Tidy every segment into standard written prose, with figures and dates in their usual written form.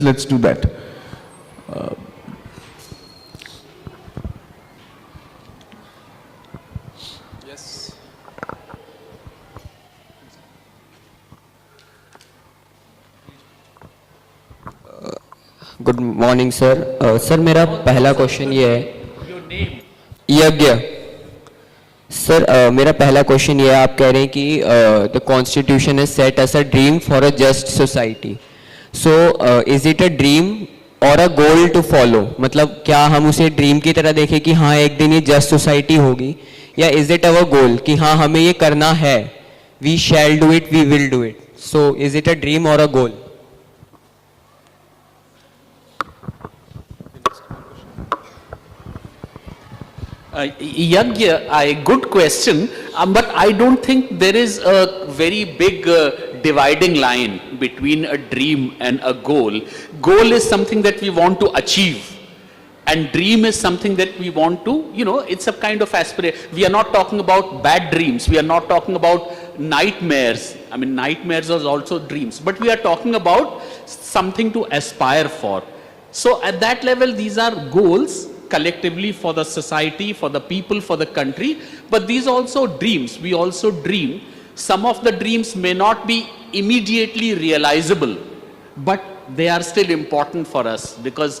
Let's do that. Yes. Good morning sir. Sir मेरा पहला question ये है, यज्ञ सर, मेरा पहला क्वेश्चन ये है, आप कह रहे हैं कि the constitution is set as a dream for a just society, so is it a dream और अ गोल टू फॉलो? मतलब क्या हम उसे ड्रीम की तरह देखें कि हाँ एक दिन ये जस्ट सोसाइटी होगी, या इज इट अवर गोल कि हाँ हमें ये करना है, we shall do it, we will do it, so is it a dream और a goal? Yagya, good question, but I don't think there is a very big dividing line between a dream and a goal. Goal is something that we want to achieve, and dream is something that we want to, it's a kind of aspiration. We are not talking about bad dreams. We are not talking about nightmares. I mean, nightmares are also dreams, but we are talking about something to aspire for. So at that level, these are goals collectively for the society, for the people, for the country, but these are also dreams. We also dream. Some of the dreams may not be immediately realizable, but they are still important for us because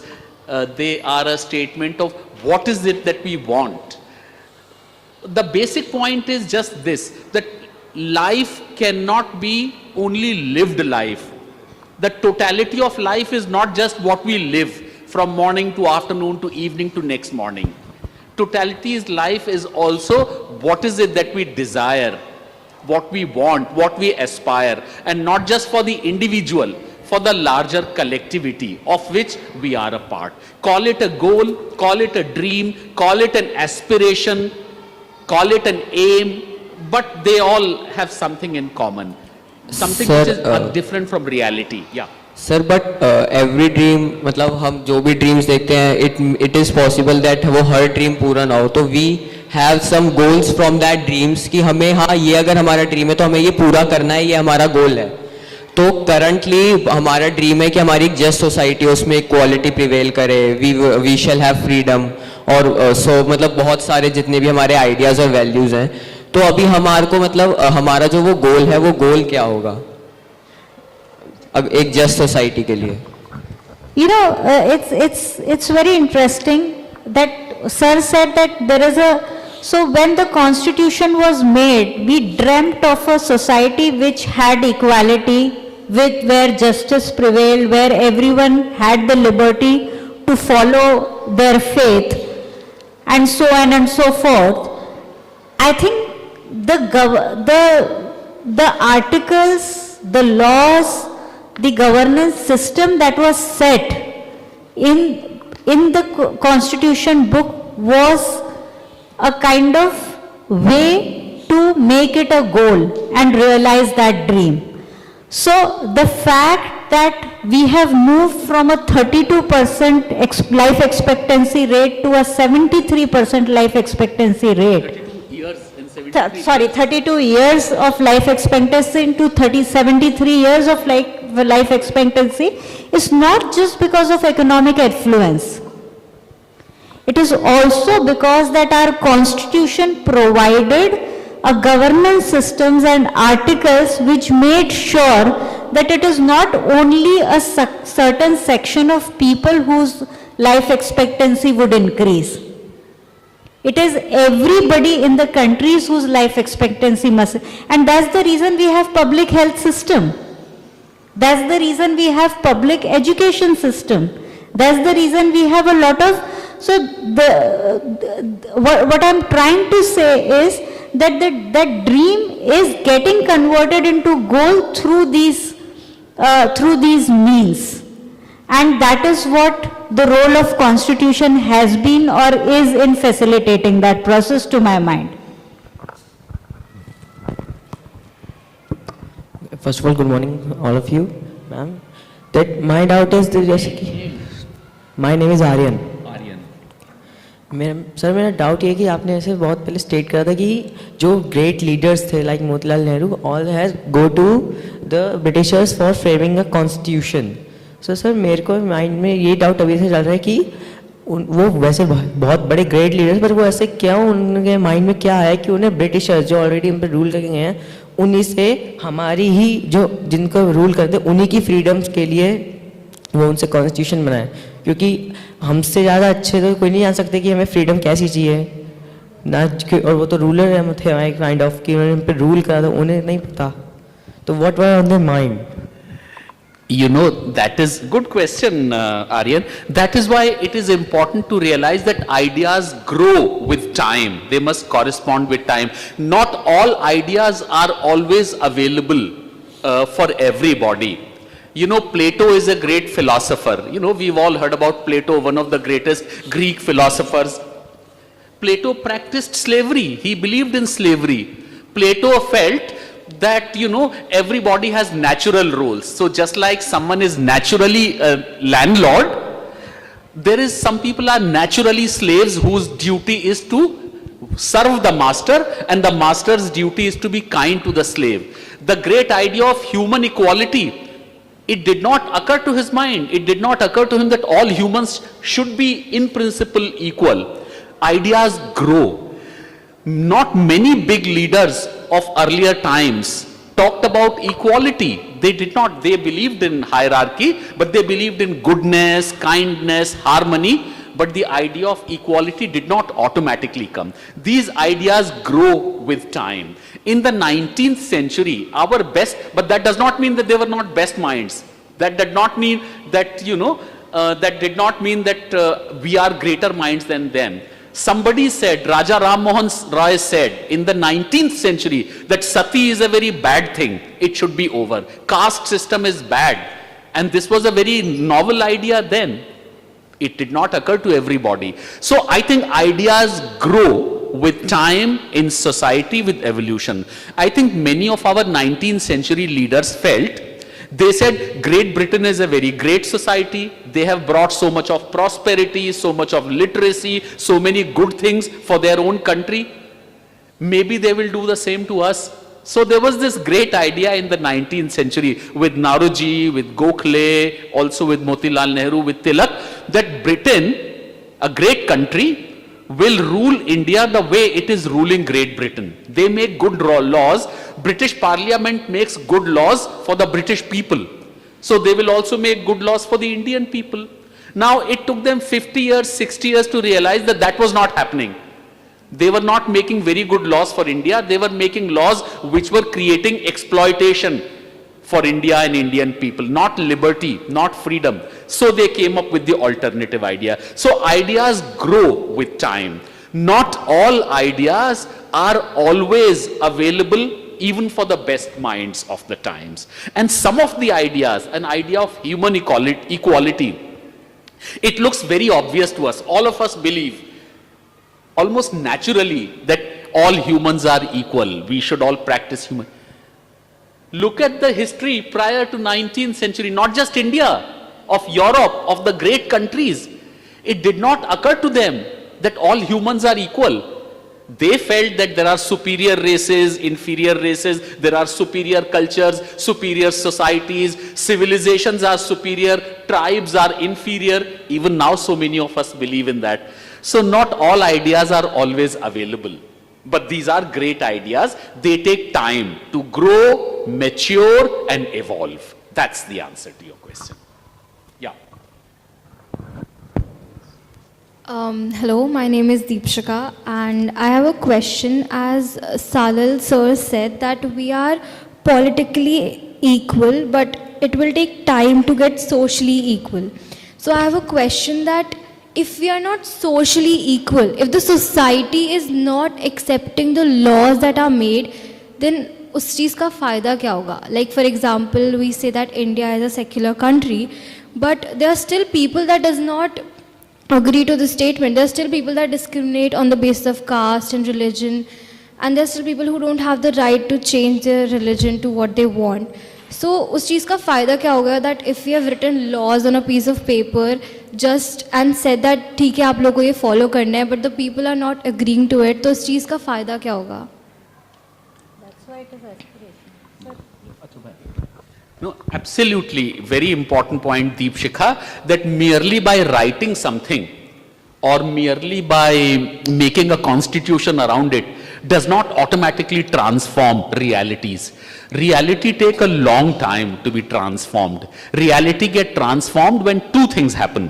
they are a statement of what is it that we want. The basic point is just this, that life cannot be only lived life. The totality of life is not just what we live from morning to afternoon to evening to next morning. Totality is life is also what is it that we desire, what we want, what we aspire, and not just for the individual, for the larger collectivity of which we are a part. Call it a goal, call it a dream, call it an aspiration, call it an aim, but they all have something in common. Something Sir, which is different from reality. Yeah. Sir but every dream, मतलब हम जो भी dreams देखते हैं, it is possible that वो her dream पूरा ना हो, तो we have some goals from that dreams कि हमें हाँ ये अगर हमारा ड्रीम है तो हमें ये पूरा करना है, ये हमारा गोल है। तो करंटली हमारा ड्रीम है कि हमारी एक जस्ट सोसाइटी, उसमें इक्वालिटी प्रिवेल करे, वी शैल हैव फ्रीडम, और सो मतलब बहुत सारे जितने भी हमारे आइडियाज़ और वैल्यूज़ हैं। तो अभी हमारे को मतलब हमारा जो वो गोल है, वो गोल क्या होगा अब एक जस्ट सोसाइटी के लिए? It's very interesting that sir said that there is a, so when the constitution was made, we dreamt of a society which had equality, where justice prevailed, where everyone had the liberty to follow their faith, and so on and so forth. I think the articles, the laws, the governance system that was set in the constitution book was a kind of way to make it a goal and realize that dream. So the fact that we have moved from a 32% life expectancy rate to a 73% life expectancy rate, 32 years of life expectancy into 73 years of life expectancy is not just because of economic affluence. It is also because that our constitution provided a governance systems and articles which made sure that it is not only a certain section of people whose life expectancy would increase. It is everybody in the countries whose life expectancy must, and that's the reason we have public health system. That's the reason we have public education system. That's the reason we have a lot of, so what I'm trying to say is that that dream is getting converted into goal through these means. And that is what the role of constitution has been or is in facilitating that process, to my mind. First of all, good morning all of you, ma'am. That my doubt is that my name is Aryan. Sir मेरा doubt ये कि आपने ऐसे बहुत पहले state करा था कि जो ग्रेट लीडर्स थे like Motilal Nehru all has go to the Britishers for framing a constitution, sir मेरे को माइंड में ये डाउट अभी से चल रहा है कि वो वैसे बहुत बड़े ग्रेट लीडर्स, पर वो ऐसे क्यों, उनके माइंड में क्या है कि उन्हें ब्रिटिशर्स जो ऑलरेडी उन पर रूल करके गए हैं, उन्हीं से हमारी ही जो जिनको रूल करते हैं उन्हीं की फ्रीडम्स के लिए वो उनसे कॉन्स्टिट्यूशन बनाए, क्योंकि हमसे ज़्यादा अच्छे तो कोई नहीं जान सकते कि हमें फ्रीडम कैसी चाहिए ना। और वो तो रूलर है थे हमारे काइंड ऑफ, कि उन्होंने उन पर रूल करा, तो उन्हें नहीं पता, तो what were on their mind? You know, that is good question, Aryan. That is why it is important to realize that ideas grow with time. They must correspond with time. Not all ideas are always available for everybody. You know, Plato is a great philosopher. You know, we've all heard about Plato, one of the greatest Greek philosophers. Plato practiced slavery. He believed in slavery. Plato felt that, you know, everybody has natural roles. So just like someone is naturally a landlord, there is some people are naturally slaves whose duty is to serve the master, and the master's duty is to be kind to the slave. The great idea of human equality, it did not occur to his mind. It did not occur to him that all humans should be in principle equal. Ideas grow. Not many big leaders of earlier times talked about equality. They did not. They believed in hierarchy, but they believed in goodness, kindness, harmony. But the idea of equality did not automatically come. These ideas grow with time. In the 19th century, our best, but that does not mean that they were not best minds. That did not mean that, you know, that did not mean that we are greater minds than them. Somebody said, Raja Ram Mohan Roy said in the 19th century that sati is a very bad thing. It should be over. Caste system is bad. And this was a very novel idea then. It did not occur to everybody. So I think ideas grow with time in society, with evolution. I think many of our 19th century leaders felt, they said Great Britain is a very great society. They have brought so much of prosperity, so much of literacy, so many good things for their own country. Maybe they will do the same to us. So there was this great idea in the 19th century with Nauroji, with Gokhale, also with Motilal Nehru, with Tilak, that Britain, a great country, will rule India the way it is ruling Great Britain. They make good laws. British Parliament makes good laws for the British people. So they will also make good laws for the Indian people. Now it took them 50 years, 60 years to realize that that was not happening. They were not making very good laws for India. They were making laws which were creating exploitation for India and Indian people, not liberty, not freedom. So they came up with the alternative idea. So ideas grow with time. Not all ideas are always available even for the best minds of the times. And some of the ideas, an idea of human equality, it looks very obvious to us. All of us believe almost naturally that all humans are equal. We should all practice human. Look at the history prior to 19th century, not just India, of Europe, of the great countries. It did not occur to them that all humans are equal. They felt that there are superior races, inferior races, there are superior cultures, superior societies, civilizations are superior, tribes are inferior. Even now so many of us believe in that. So not all ideas are always available. But these are great ideas. They take time to grow, mature and evolve. That's the answer to your question. Yeah. Hello, my name is Deepshika and I have a question. As Salal sir said that we are politically equal, but it will take time to get socially equal. So I have a question that if we are not socially equal, if the society is not accepting the laws that are made, then उस चीज़ का फ़ायदा क्या होगा? Like for example, we say that India is a secular country, but there are still people that does not agree to the statement. There are still people that discriminate on the basis of caste and religion, and there are still people who don't have the right to change their religion to what they want. So उस चीज़ का फ़ायदा क्या होगा? That if we have written laws on a piece of paper just and said that ठीक है आप लोगों को ये follow करना है, but the people are not agreeing to it, तो उस चीज़ का फ़ायदा क्या होगा? That's why it is aspiration. No, absolutely. Very important point, Deepshikha, that merely by writing something or merely by making a constitution around it does not automatically transform realities. Reality take a long time to be transformed. Reality get transformed when two things happen.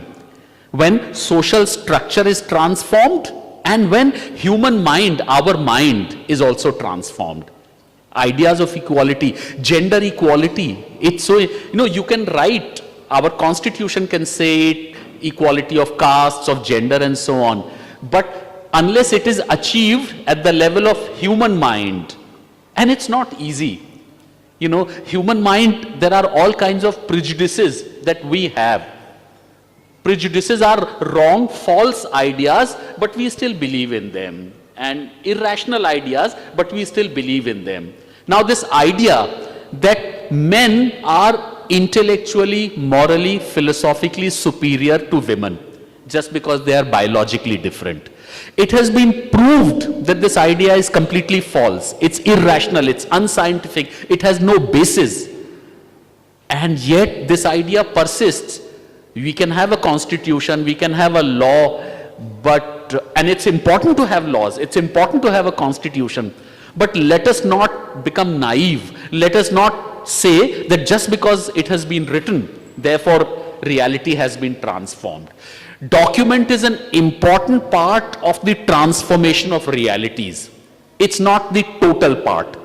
When social structure is transformed and when human mind, our mind, is also transformed. Ideas of equality, gender equality, it's so, you can write, our constitution can say it, equality of castes, of gender and so on. But unless it is achieved at the level of human mind, and it's not easy. Human mind, there are all kinds of prejudices that we have. Prejudices are wrong, false ideas, but we still believe in them. And irrational ideas, but we still believe in them. Now this idea that men are intellectually, morally, philosophically superior to women, just because they are biologically different. It has been proved that this idea is completely false. It's irrational, it's unscientific, it has no basis. And yet this idea persists. We can have a constitution, we can have a law, and it's important to have laws, it's important to have a constitution, but let us not become naive. Let us not say that just because it has been written, therefore reality has been transformed. Document is an important part of the transformation of realities. It's not the total part.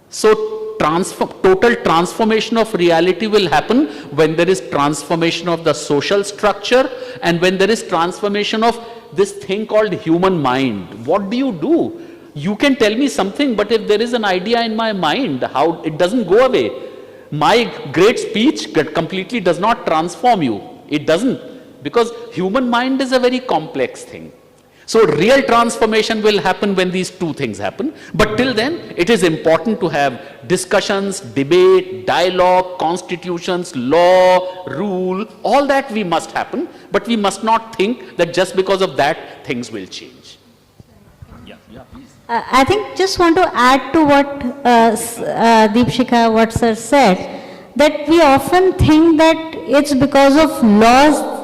So total transformation of reality will happen when there is transformation of the social structure and when there is transformation of this thing called human mind. What do? You can tell me something, but if there is an idea in my mind, how it doesn't go away. My great speech completely does not transform you. It doesn't, because human mind is a very complex thing. So real transformation will happen when these two things happen. But till then, it is important to have discussions, debate, dialogue, constitutions, law, rule, all that we must happen. But we must not think that just because of that, things will change. Yeah, please. I think just want to add to what Deepshikha, what sir said, that we often think that it's because of laws,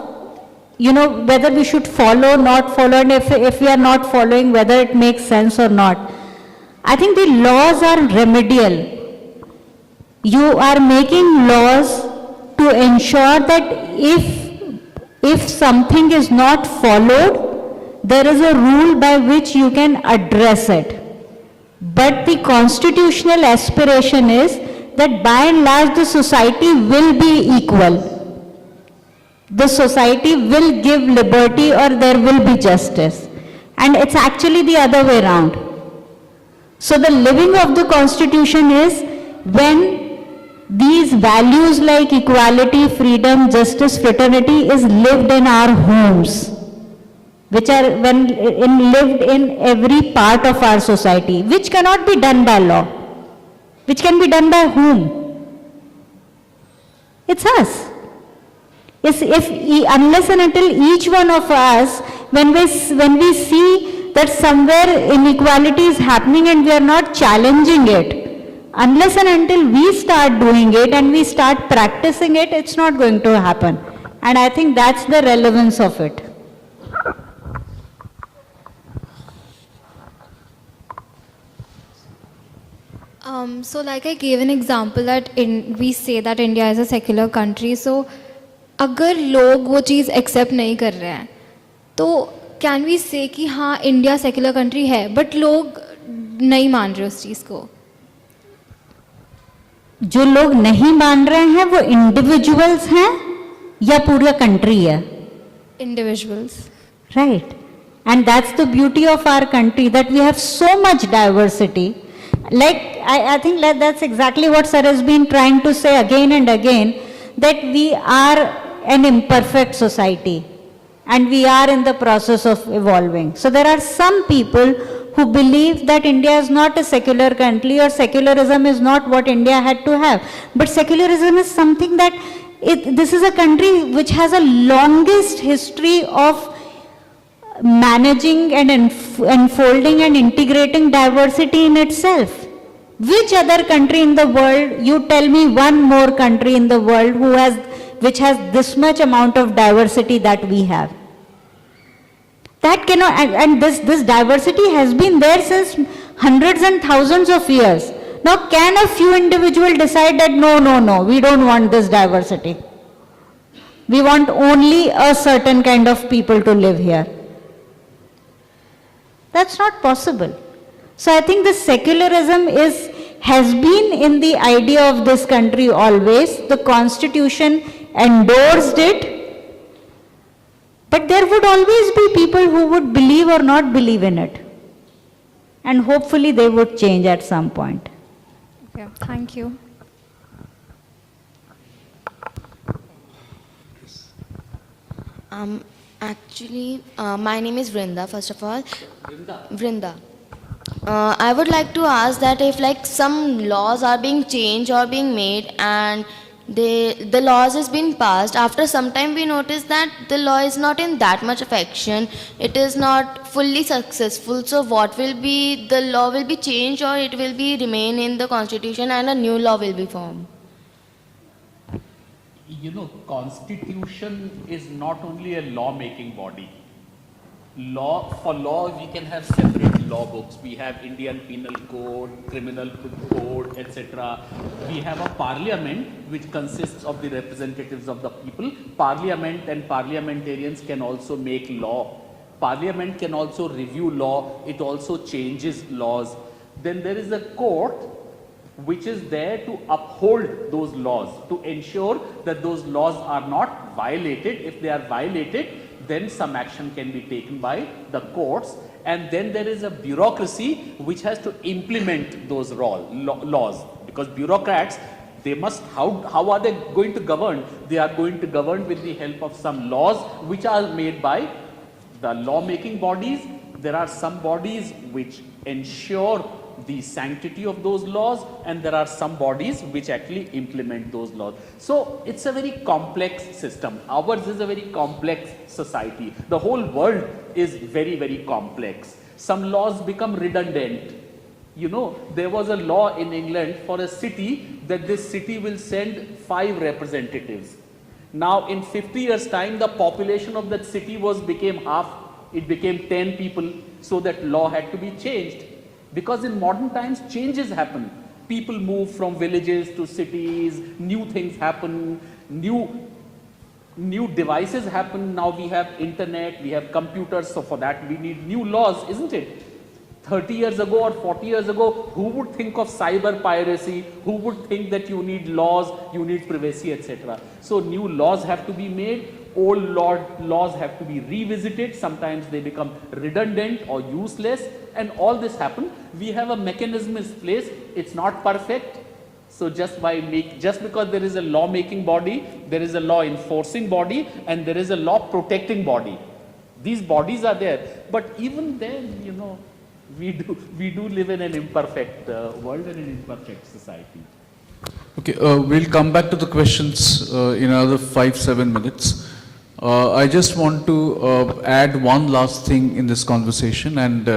whether we should follow, not follow, and if we are not following, whether it makes sense or not. I think the laws are remedial. You are making laws to ensure that if something is not followed, there is a rule by which you can address it. But the constitutional aspiration is that by and large the society will be equal. The society will give liberty or there will be justice. And it's actually the other way around. So the living of the constitution is when these values like equality, freedom, justice, fraternity is lived in our homes, which are lived in every part of our society, which cannot be done by law. Which can be done by whom? It's us. Unless and until each one of us, when we see that somewhere inequality is happening and we are not challenging it, unless and until we start doing it and we start practicing it, it's not going to happen. And I think that's the relevance of it. So like I gave an example that we say that India is a secular country. So अगर लोग वो चीज़ accept नहीं कर रहे हैं तो can we से कि हाँ इंडिया सेक्युलर कंट्री है बट लोग नहीं मान रहे उस चीज़ को. जो लोग नहीं मान रहे हैं वो इंडिविजुअल्स हैं या पूरा कंट्री है? Individuals. Right. And that's the beauty of our country that we have so much diversity. Like I think that's exactly what sir has been trying to say again and again, that we are an imperfect society and we are in the process of evolving. So there are some people who believe that India is not a secular country or secularism is not what India had to have. But secularism is something that this is a country which has a longest history of managing and unfolding and integrating diversity in itself. Which other country in the world, you tell me one more country in the world which has this much amount of diversity that we have? That cannot, and this diversity has been there since hundreds and thousands of years. Now, can a few individuals decide that no, we don't want this diversity? We want only a certain kind of people to live here. That's not possible. So I think the secularism has been in the idea of this country always. The constitution endorsed it. But there would always be people who would believe or not believe in it. And hopefully they would change at some point. Okay, thank you. My name is Vrinda, first of all. Vrinda. I would like to ask that if like some laws are being changed or being made and the laws has been passed, after some time we notice that the law is not in that much of action, it is not fully successful. So what will be, the law will be changed or it will be remain in the constitution and a new law will be formed? You know, constitution is not only a law-making body. For law, we can have separate law books. We have Indian Penal Code, Criminal Code, etc. We have a parliament which consists of the representatives of the people. Parliament and parliamentarians can also make law. Parliament can also review law. It also changes laws. Then there is a court which is there to uphold those laws, to ensure that those laws are not violated. If they are violated, then some action can be taken by the courts. And then there is a bureaucracy which has to implement those laws, because bureaucrats, they must, how are they going to govern? They are going to govern with the help of some laws which are made by the law-making bodies. There are some bodies which ensure the sanctity of those laws, and there are some bodies which actually implement those laws. So it's a very complex system. Ours is a very complex society. The whole world is very, very complex. Some laws become redundant. You know, there was a law in England for a city that this city will send 5 representatives. Now in 50 years time, the population of that city became half. It became 10 people. So that law had to be changed. Because in modern times, changes happen. People move from villages to cities, new things happen, new devices happen. Now we have internet, we have computers, so for that we need new laws, isn't it? 30 years ago or 40 years ago, who would think of cyber piracy? Who would think that you need laws, you need privacy, etc.? So new laws have to be made. Old laws have to be revisited. Sometimes they become redundant or useless, and all this happen. We have a mechanism in place. It's not perfect. So just because there is a law-making body, there is a law enforcing body, and there is a law protecting body. These bodies are there, but even then, you know, we do live in an imperfect world and an imperfect society. Okay, we'll come back to the questions in another 5-7 minutes. I just want to add one last thing in this conversation, and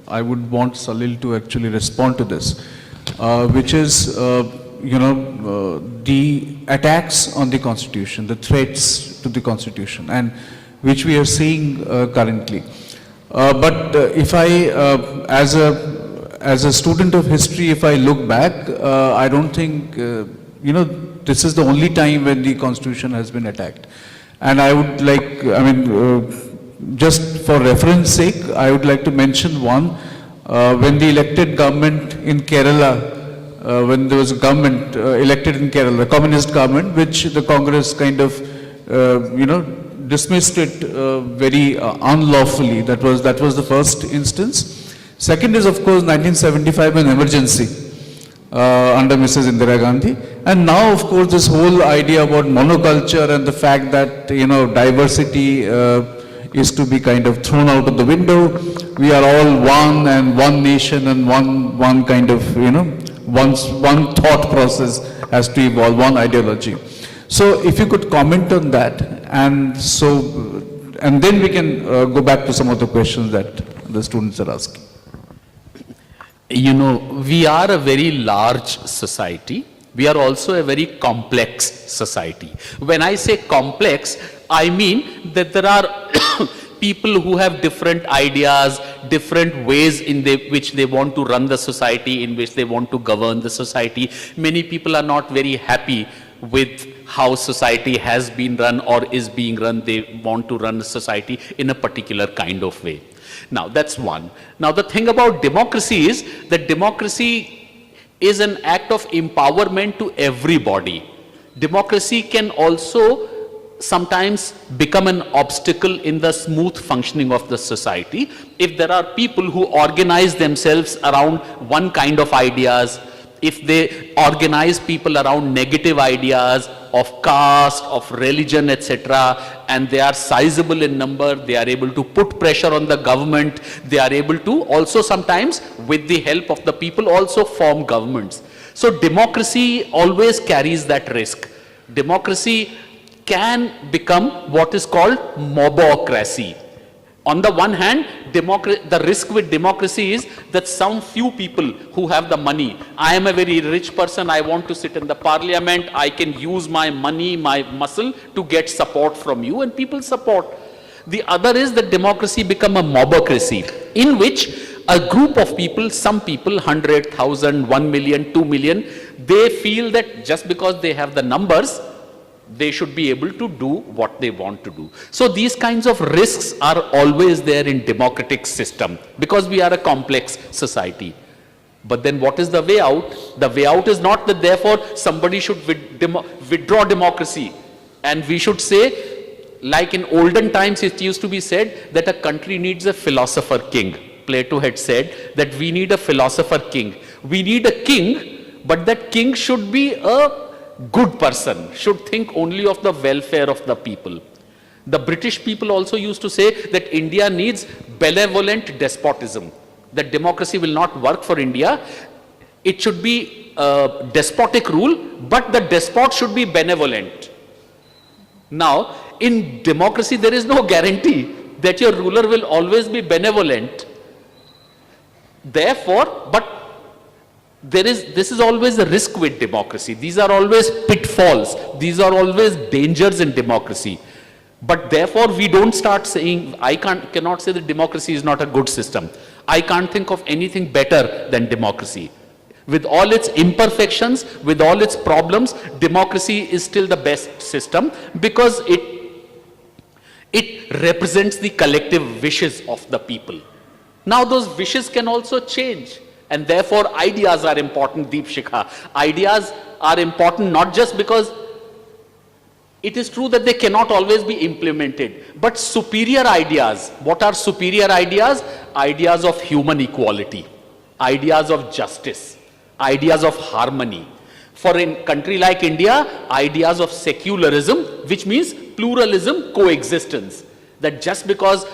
I would want Salil to actually respond to this, which is, the attacks on the Constitution, the threats to the Constitution, and which we are seeing currently. But if I, as a student of history, if I look back, I don't think, this is the only time when the Constitution has been attacked. And I would like, just for reference sake, I would like to mention one. When the elected government in Kerala, when there was a government elected in Kerala, a communist government, which the Congress kind of, dismissed it very unlawfully. That was the first instance. Second is, of course, 1975, an emergency under Mrs. Indira Gandhi. And now, of course, this whole idea about monoculture and the fact that, diversity is to be kind of thrown out of the window. We are all one and one nation, and one kind of, one thought process has to evolve, one ideology. So if you could comment on that, and then we can go back to some of the questions that the students are asking. You know, we are a very large society. We are also a very complex society. When I say complex, I mean that there are people who have different ideas, different ways in which they want to run the society, in which they want to govern the society. Many people are not very happy with how society has been run or is being run. They want to run the society in a particular kind of way. Now, that's one. Now, the thing about democracy is that democracy is an act of empowerment to everybody. Democracy can also sometimes become an obstacle in the smooth functioning of the society if there are people who organize themselves around one kind of ideas, if they organize people around negative ideas of caste, of religion, etc., and they are sizable in number, they are able to put pressure on the government, they are able to also sometimes, with the help of the people, also form governments. So democracy always carries that risk. Democracy can become what is called mobocracy. On the one hand, the risk with democracy is that some few people who have the money, I am a very rich person, I want to sit in the parliament, I can use my money, my muscle to get support from you, and people support. The other is that democracy become a mobocracy, in which a group of people, some people, 100,000, 1 million, 2 million, they feel that just because they have the numbers, they should be able to do what they want to do. So these kinds of risks are always there in democratic system because we are a complex society. But then what is the way out? The way out is not that therefore somebody should withdraw democracy. And we should say, like in olden times it used to be said that a country needs a philosopher king. Plato had said that we need a philosopher king. We need a king, but that king should be a good person, should think only of the welfare of the people. The British people also used to say that India needs benevolent despotism, that democracy will not work for India. It should be a despotic rule, but the despot should be benevolent. Now, in democracy, there is no guarantee that your ruler will always be benevolent. Therefore, but this is always a risk with democracy. These are always pitfalls. These are always dangers in democracy. But therefore, we don't start saying, I cannot say that democracy is not a good system. I can't think of anything better than democracy. With all its imperfections, with all its problems, democracy is still the best system because it represents the collective wishes of the people. Now, those wishes can also change. And therefore, ideas are important, Deepshikha. Ideas are important not just because it is true that they cannot always be implemented, but superior ideas. What are superior ideas? Ideas of human equality, ideas of justice, ideas of harmony. For a country like India, ideas of secularism, which means pluralism, coexistence. That just because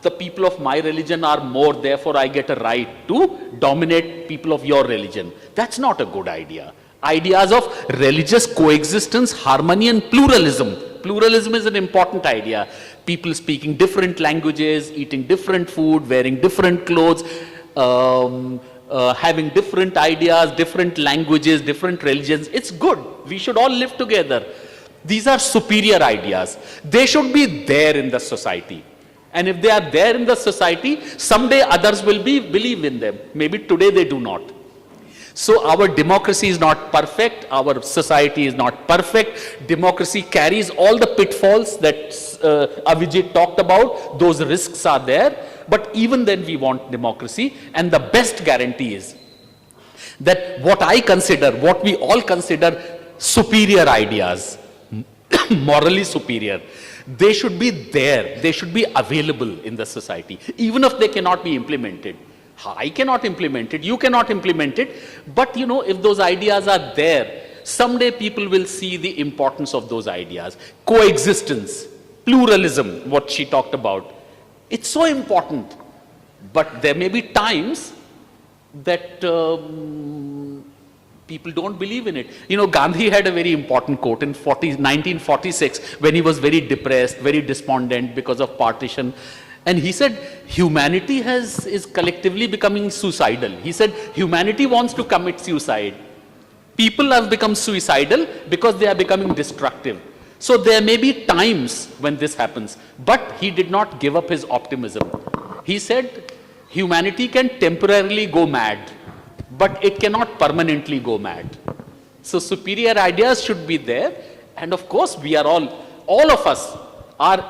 the people of my religion are more, therefore I get a right to dominate people of your religion. That's not a good idea. Ideas of religious coexistence, harmony and pluralism. Pluralism is an important idea. People speaking different languages, eating different food, wearing different clothes, having different ideas, different languages, different religions. It's good. We should all live together. These are superior ideas. They should be there in the society. And if they are there in the society, someday others will believe in them. Maybe today they do not. So our democracy is not perfect. Our society is not perfect. Democracy carries all the pitfalls that Avijit talked about. Those risks are there. But even then we want democracy. And the best guarantee is that what we all consider superior ideas, morally superior, they should be there, they should be available in the society, even if they cannot be implemented. I cannot implement it, you cannot implement it, but if those ideas are there, someday people will see the importance of those ideas. Coexistence, pluralism, what she talked about, it's so important, but there may be times that people don't believe in it. Gandhi had a very important quote in 1946 when he was very depressed, very despondent because of partition. And he said, humanity is collectively becoming suicidal. He said, humanity wants to commit suicide. People have become suicidal because they are becoming destructive. So there may be times when this happens, but he did not give up his optimism. He said, humanity can temporarily go mad, but it cannot permanently go mad. So superior ideas should be there. And of course, we are all of us are,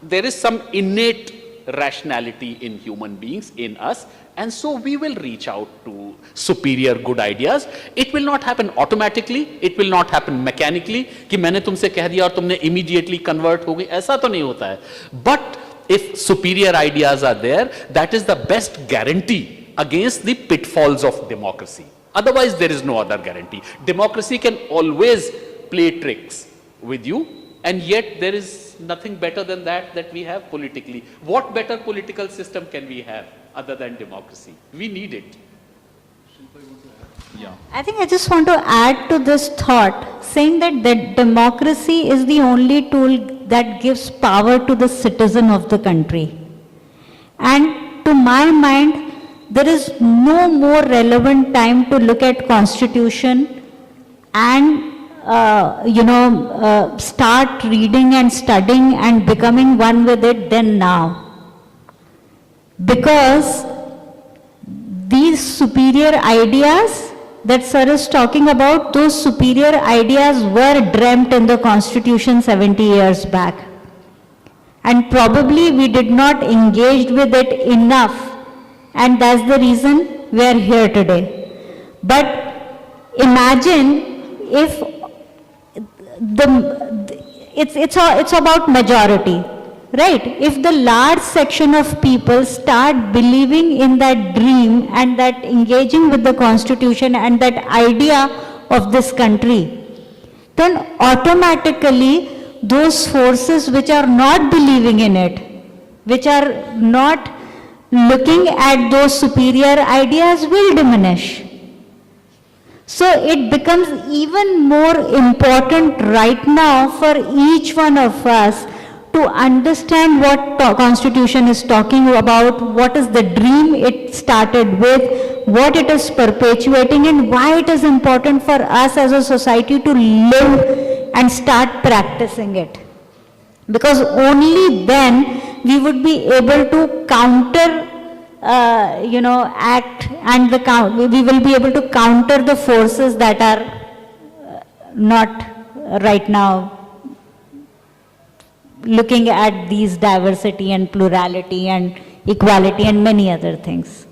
there is some innate rationality in human beings, in us, and so we will reach out to superior good ideas. It will not happen automatically, it will not happen mechanically, कि मैंने तुमसे कह दिया और तुमने immediately convert हो गई, ऐसा तो नहीं होता है. But if superior ideas are there, that is the best guarantee against the pitfalls of democracy. Otherwise, there is no other guarantee. Democracy can always play tricks with you, and yet there is nothing better than that we have politically. What better political system can we have other than democracy? We need it. I think I just want to add to this thought, saying that democracy is the only tool that gives power to the citizen of the country. And to my mind, there is no more relevant time to look at constitution and start reading and studying and becoming one with it than now. Because these superior ideas that sir is talking about, those superior ideas were dreamt in the constitution 70 years back. And probably we did not engage with it enough, and that's the reason we are here today. But imagine if it's about majority, right? If the large section of people start believing in that dream and that engaging with the constitution and that idea of this country, then automatically those forces which are not believing in it, which are not looking at those superior ideas, will diminish. So it becomes even more important right now for each one of us to understand what Constitution is talking about, what is the dream it started with, what it is perpetuating, and why it is important for us as a society to live and start practicing it. Because only then we would be able to counter act, and we will be able to counter the forces that are not right now looking at these diversity and plurality and equality and many other things.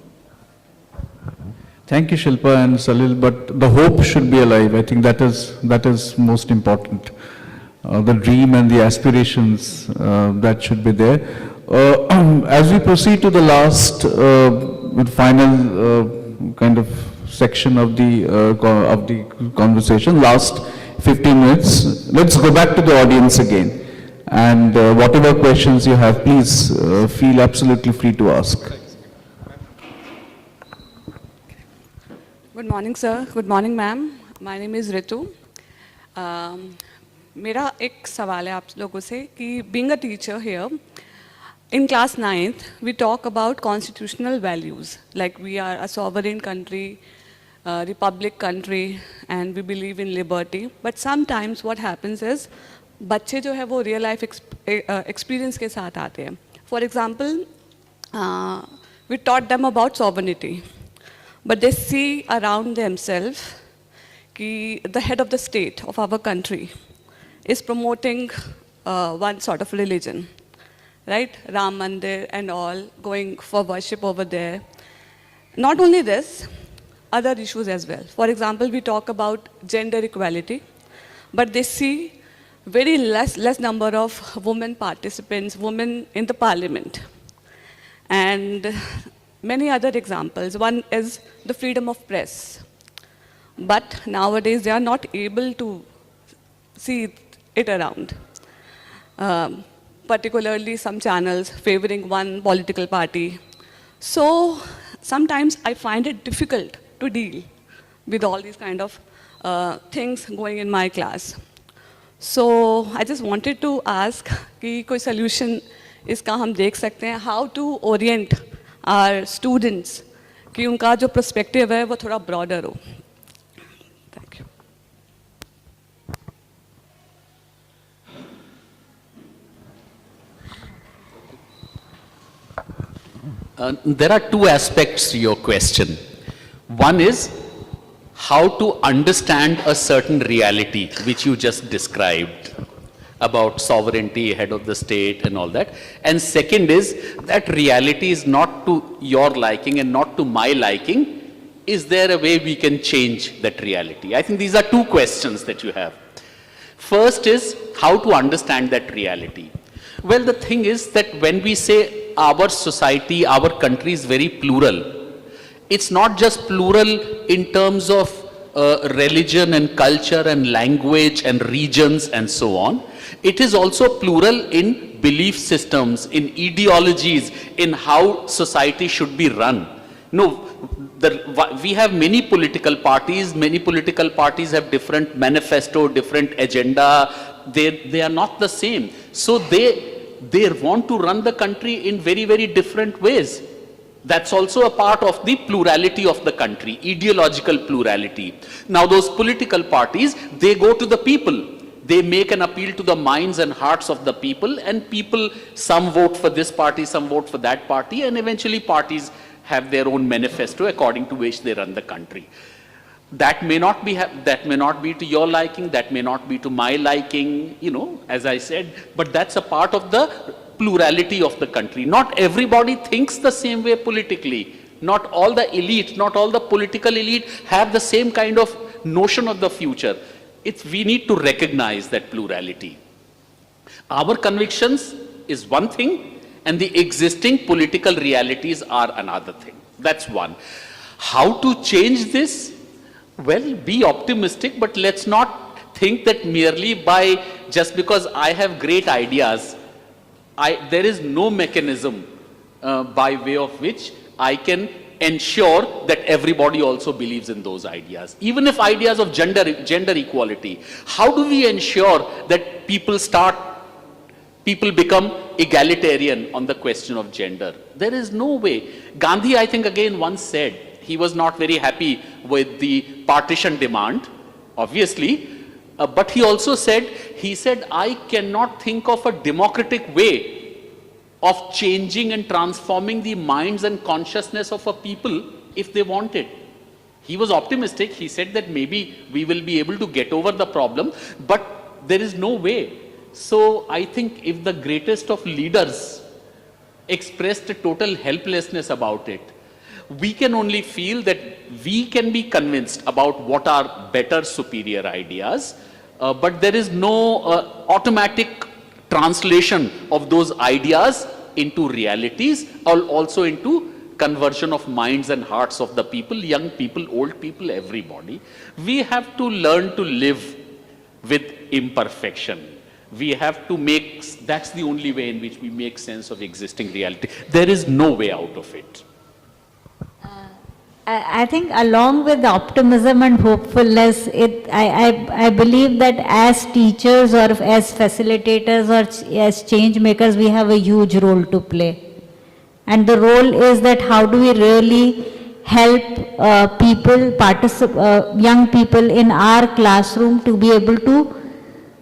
Thank you, Shilpa and Salil, but the hope should be alive. I think that is most important. The dream and the aspirations that should be there. As we proceed to the last final kind of section of the conversation, last 15 minutes, let's go back to the audience again. And whatever questions you have, please feel absolutely free to ask. Good morning, sir. Good morning, ma'am. My name is Ritu. मेरा एक सवाल है आप लोगों से कि being a teacher here, in class 9th, we talk about constitutional values, like we are a sovereign country, republic country, and we believe in liberty. But sometimes what happens is, बच्चे जो है वो real life experience के साथ आते हैं. For example, we taught them about sovereignty, but they see around themselves कि the head of the state of our country is promoting one sort of religion, right? Ram Mandir and all, going for worship over there. Not only this, other issues as well. For example, we talk about gender equality, but they see very less number of women participants, women in the parliament. And many other examples. One is the freedom of press. But nowadays they are not able to see it around. Particularly some channels favoring one political party. So sometimes I find it difficult to deal with all these kind of things going in my class. So I just wanted to ask कि कोई solution इसका हम देख सकते हैं, how to orient our students कि उनका जो पर्सपेक्टिव है वो थोड़ा ब्रॉडर हो. Thank you. There are two aspects to your question. One is how to understand a certain reality which you just described about sovereignty, head of the state and all that. And second is that reality is not to your liking and not to my liking. Is there a way we can change that reality? I think these are two questions that you have. First is how to understand that reality. Well, the thing is that when we say our society, our country is very plural, it's not just plural in terms of religion and culture and language and regions and so on. It is also plural in belief systems, in ideologies, in how society should be run. No, we have many political parties have different manifesto, different agenda, they are not the same. So they want to run the country in very, very different ways. That's also a part of the plurality of the country, ideological plurality. Now those political parties, they go to the people. They make an appeal to the minds and hearts of the people, and people, some vote for this party, some vote for that party, and eventually parties have their own manifesto according to which they run the country. That may not be to your liking, that may not be to my liking, you know, as I said, but that's a part of the plurality of the country. Not everybody thinks the same way politically. Not all the elite, not all the political elite have the same kind of notion of the future. We need to recognize that plurality. Our convictions is one thing, and the existing political realities are another thing. That's one. How to change this? Well, be optimistic, but let's not think that merely by, just because I have great ideas, there is no mechanism by way of which I can ensure that everybody also believes in those ideas. Even if ideas of gender equality, how do we ensure that people become egalitarian on the question of gender? There is no way. Gandhi, I think, again once said, he was not very happy with the partition demand, obviously, but he also said, I cannot think of a democratic way of changing and transforming the minds and consciousness of a people if they want it. He was optimistic. He said that maybe we will be able to get over the problem, but there is no way. So I think if the greatest of leaders expressed a total helplessness about it, we can only feel that we can be convinced about what are better, superior ideas, but there is no automatic translation of those ideas into realities, or also into conversion of minds and hearts of the people, young people, old people, everybody. We have to learn to live with imperfection. We have to that's the only way in which we make sense of existing reality. There is no way out of it. I think along with optimism and hopefulness, I believe that as teachers or as facilitators or as change makers, we have a huge role to play. And the role is that how do we really help young people in our classroom to be able to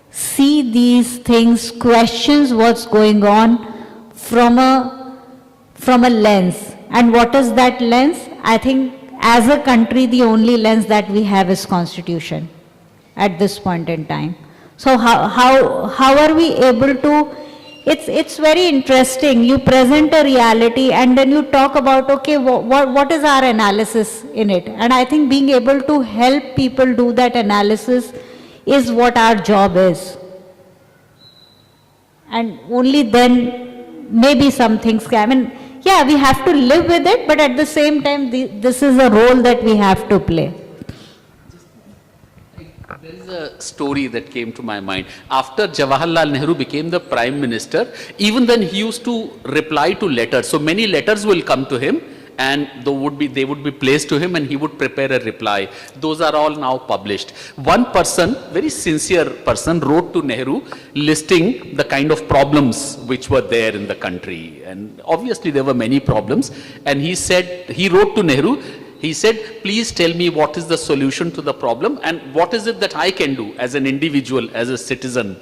see these things, questions what's going on from a lens. And what is that lens? I think as a country, the only lens that we have is Constitution at this point in time. So how are we able to, it's very interesting. You present a reality and then you talk about, okay, what is our analysis in it? And I think being able to help people do that analysis is what our job is. And only then maybe some things can, I mean, yeah, we have to live with it, but at the same time, this is a role that we have to play. There is a story that came to my mind. After Jawaharlal Nehru became the Prime Minister, even then he used to reply to letters. So many letters will come to him, and they would be placed to him and he would prepare a reply. Those are all now published. One person, very sincere person, wrote to Nehru listing the kind of problems which were there in the country. And obviously there were many problems. And he wrote to Nehru, he said, please tell me what is the solution to the problem and what is it that I can do as an individual, as a citizen.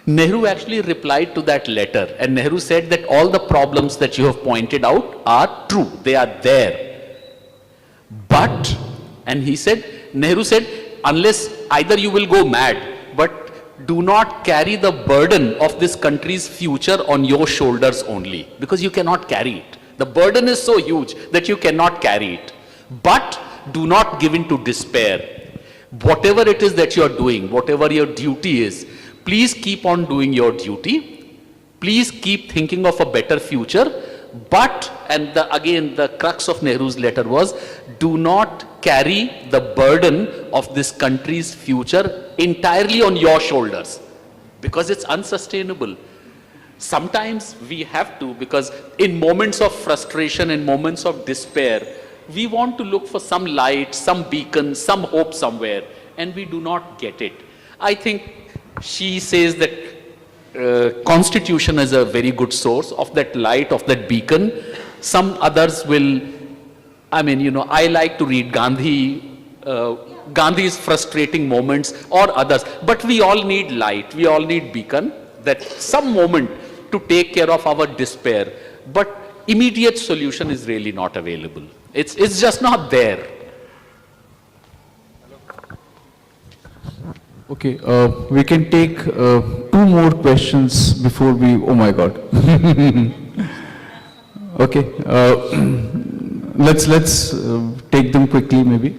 Nehru actually replied to that letter, and Nehru said that all the problems that you have pointed out are true, they are there. But, and Nehru said, unless either you will go mad, but do not carry the burden of this country's future on your shoulders only, because you cannot carry it. The burden is so huge that you cannot carry it. But do not give in to despair. Whatever it is that you are doing, whatever your duty is, please keep on doing your duty. Please keep thinking of a better future. But, and again, the crux of Nehru's letter was, do not carry the burden of this country's future entirely on your shoulders, because it's unsustainable. Sometimes we have to, because in moments of frustration, in moments of despair, we want to look for some light, some beacon, some hope somewhere, and we do not get it. I think she says that Constitution is a very good source of that light, of that beacon. Some others will, I like to read Gandhi's frustrating moments or others, but we all need light, we all need beacon, that some moment to take care of our despair. But immediate solution is really not available. It's just not there. Okay, we can take 2 more questions before we, oh my God. Okay, let's take them quickly maybe.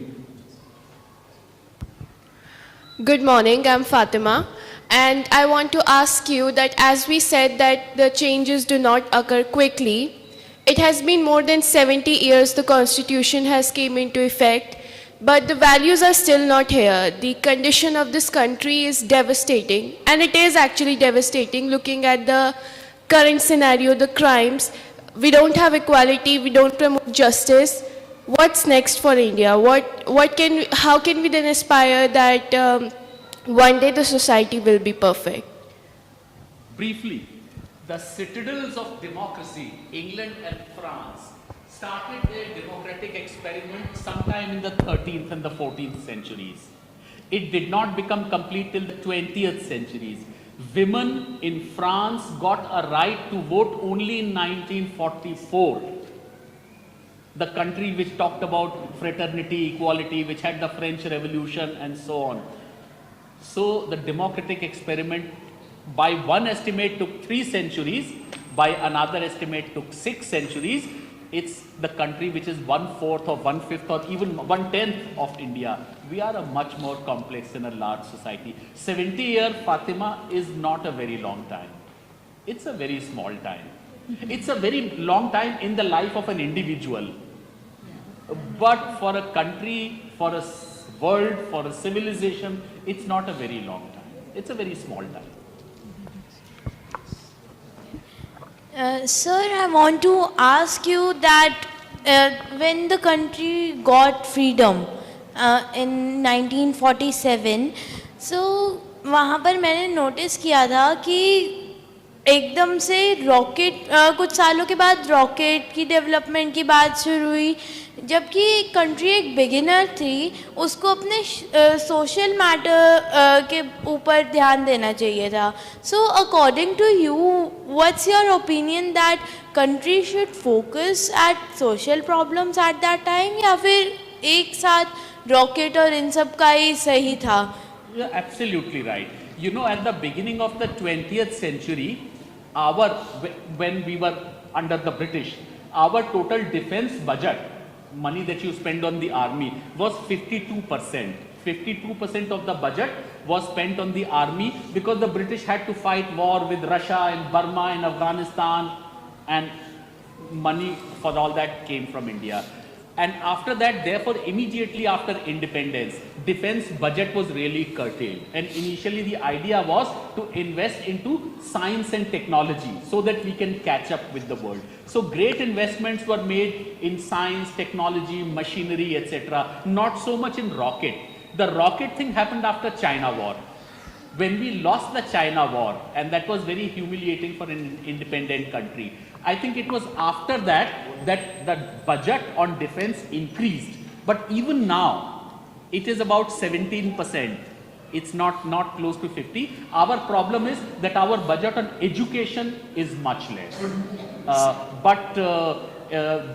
Good morning, I'm Fatima, and I want to ask you that as we said that the changes do not occur quickly, it has been more than 70 years the Constitution has came into effect, but the values are still not here. The condition of this country is devastating, and it is actually devastating looking at the current scenario, the crimes. We don't have equality, we don't promote justice. What's next for India? How can we then aspire that one day the society will be perfect? Briefly, the citadels of democracy, England and France, started their democratic experiment sometime in the 13th and the 14th centuries. It did not become complete till the 20th centuries. Women in France got a right to vote only in 1944. The country which talked about fraternity, equality, which had the French Revolution and so on. So the democratic experiment, by one estimate, took 3 centuries, by another estimate took 6 centuries. It's the country which is 1/4 or 1/5 or even 1/10 of India. We are a much more complex and a large society. 70 years, Fatima, is not a very long time. It's a very small time. It's a very long time in the life of an individual. But for a country, for a world, for a civilization, it's not a very long time. It's a very small time. Sir, I want to ask you that when the country got freedom in 1947, so वहाँ पर मैंने notice किया था कि एकदम से rocket कुछ सालों के बाद रॉकेट की डेवलपमेंट की बात शुरू हुई, जबकि कंट्री एक बिगिनर थी, उसको अपने सोशल मैटर के ऊपर ध्यान देना चाहिए था. So according to you, what's your opinion that country should focus at social problems at that time, या फिर एक साथ रॉकेट और इन सब का ही सही था? You're absolutely right. You know, at the beginning of the 20th century, when we were under the British, our total defense budget, money that you spend on the army, was 52%. 52% of the budget was spent on the army because the British had to fight war with Russia and Burma and Afghanistan, and money for all that came from India. And after that, therefore, immediately after independence, defense budget was really curtailed. And initially the idea was to invest into science and technology so that we can catch up with the world. So great investments were made in science, technology, machinery, etc. Not so much in rocket. The rocket thing happened after China war. When we lost the China war, and that was very humiliating for an independent country. I think it was after that that the budget on defense increased. But even now, it is about 17%. It's not close to 50. Our problem is that our budget on education is much less.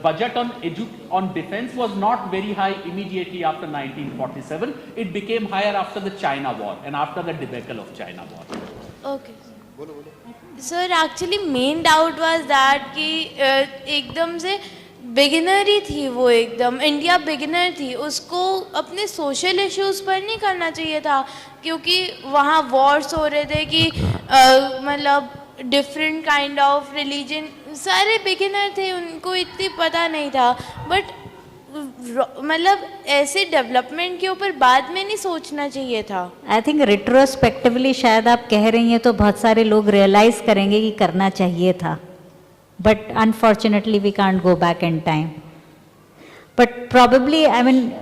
Budget on defense was not very high immediately after 1947. It became higher after the China war and after the debacle of China war. Okay. Sir, actually main doubt was that कि एकदम से beginner ही थी वो, एकदम India beginner थी, उसको अपने social issues पर नहीं करना चाहिए था, क्योंकि वहाँ वॉर्स हो रहे थे कि मतलब डिफरेंट काइंड ऑफ रिलीजन, सारे बिगिनर थे, उनको इतनी पता नहीं था. बट मतलब ऐसे डेवलपमेंट के ऊपर बाद में नहीं सोचना चाहिए था. आई थिंक रिट्रोस्पेक्टिवली शायद आप कह रही हैं तो बहुत सारे लोग रियलाइज करेंगे कि करना चाहिए था, but unfortunately we can't go back in time. But probably, I mean,